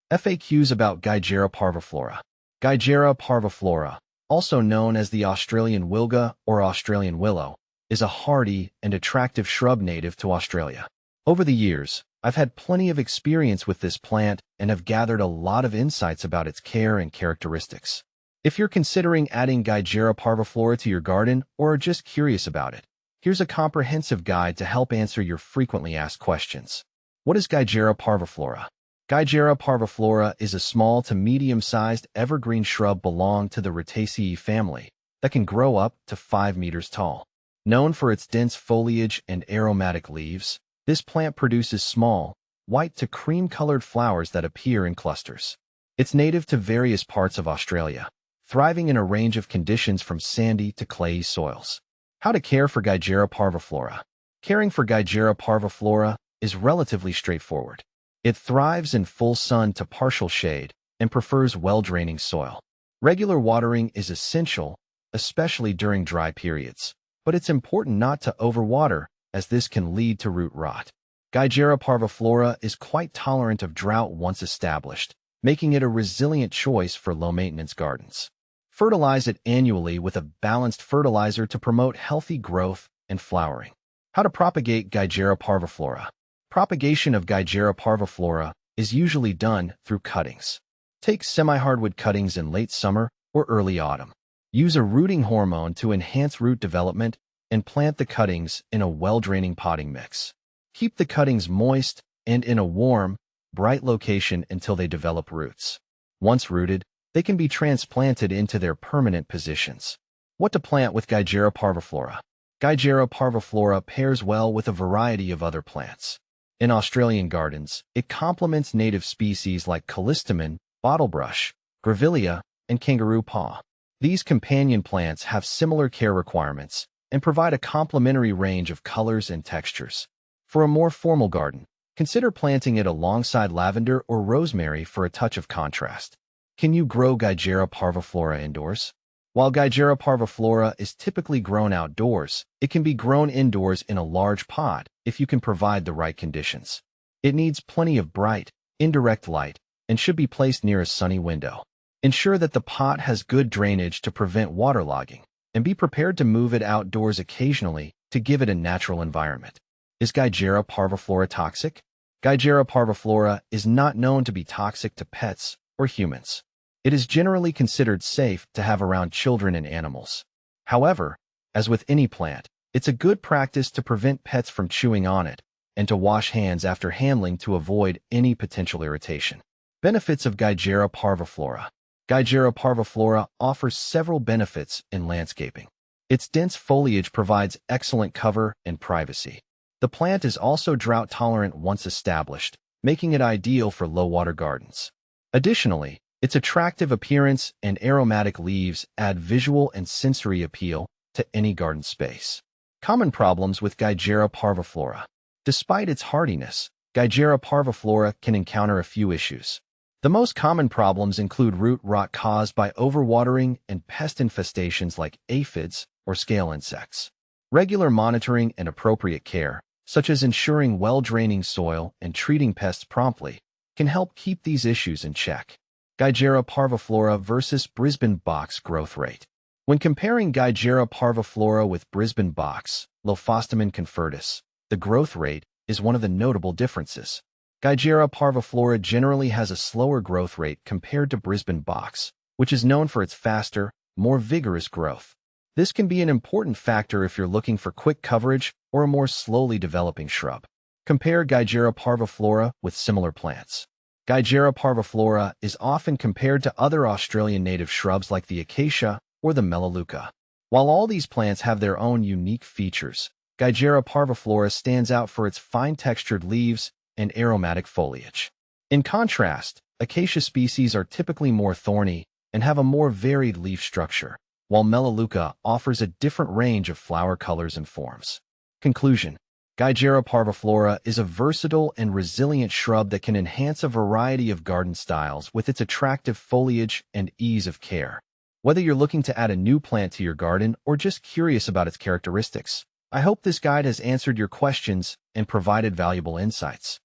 FAQs about Geijera parviflora. Geijera parviflora, also known as the Australian Wilga or Australian Willow, is a hardy and attractive shrub native to Australia. Over the years, I've had plenty of experience with this plant and have gathered a lot of insights about its care and characteristics. If you're considering adding Geijera parviflora to your garden or are just curious about it, here's a comprehensive guide to help answer your frequently asked questions. What is Geijera parviflora? Geijera parviflora is a small to medium-sized evergreen shrub belonging to the Rutaceae family that can grow up to 5 meters tall. Known for its dense foliage and aromatic leaves, this plant produces small, white to cream-colored flowers that appear in clusters. It's native to various parts of Australia, thriving in a range of conditions from sandy to clayey soils. How to care for Geijera parviflora. Caring for Geijera parviflora is relatively straightforward. It thrives in full sun to partial shade and prefers well-draining soil. Regular watering is essential, especially during dry periods, but it's important not to overwater as this can lead to root rot. Geijera parviflora is quite tolerant of drought once established, making it a resilient choice for low-maintenance gardens. Fertilize it annually with a balanced fertilizer to promote healthy growth and flowering. How to propagate Geijera parviflora. Propagation of Geijera parviflora is usually done through cuttings. Take semi-hardwood cuttings in late summer or early autumn. Use a rooting hormone to enhance root development and plant the cuttings in a well-draining potting mix. Keep the cuttings moist and in a warm, bright location until they develop roots. Once rooted, they can be transplanted into their permanent positions. What to plant with Geijera parviflora? Geijera parviflora pairs well with a variety of other plants. In Australian gardens, it complements native species like callistemon, bottlebrush, grevillea, and kangaroo paw. These companion plants have similar care requirements and provide a complementary range of colors and textures. For a more formal garden, consider planting it alongside lavender or rosemary for a touch of contrast. Can you grow Geijera parviflora indoors? While Geijera parviflora is typically grown outdoors, it can be grown indoors in a large pot if you can provide the right conditions. It needs plenty of bright, indirect light and should be placed near a sunny window. Ensure that the pot has good drainage to prevent waterlogging, and be prepared to move it outdoors occasionally to give it a natural environment. Is Geijera parviflora toxic? Geijera parviflora is not known to be toxic to pets or humans. It is generally considered safe to have around children and animals. However, as with any plant, it's a good practice to prevent pets from chewing on it and to wash hands after handling to avoid any potential irritation. Benefits of Geijera parviflora. Geijera parviflora offers several benefits in landscaping. Its dense foliage provides excellent cover and privacy. The plant is also drought-tolerant once established, making it ideal for low-water gardens. Additionally, its attractive appearance and aromatic leaves add visual and sensory appeal to any garden space. Common problems with Geijera parviflora. Despite its hardiness, Geijera parviflora can encounter a few issues. The most common problems include root rot caused by overwatering and pest infestations like aphids or scale insects. Regular monitoring and appropriate care, such as ensuring well-draining soil and treating pests promptly, can help keep these issues in check. Geijera parviflora versus Brisbane box growth rate. When comparing Geijera parviflora with Brisbane box, Lophostemon confertus, the growth rate is one of the notable differences. Geijera parviflora generally has a slower growth rate compared to Brisbane box, which is known for its faster, more vigorous growth. This can be an important factor if you're looking for quick coverage or a more slowly developing shrub. Compare Geijera parviflora with similar plants. Geijera parviflora is often compared to other Australian native shrubs like the acacia or the melaleuca. While all these plants have their own unique features, Geijera parviflora stands out for its fine-textured leaves and aromatic foliage. In contrast, acacia species are typically more thorny and have a more varied leaf structure, while melaleuca offers a different range of flower colors and forms. Conclusion. Geijera parviflora is a versatile and resilient shrub that can enhance a variety of garden styles with its attractive foliage and ease of care. Whether you're looking to add a new plant to your garden or just curious about its characteristics, I hope this guide has answered your questions and provided valuable insights.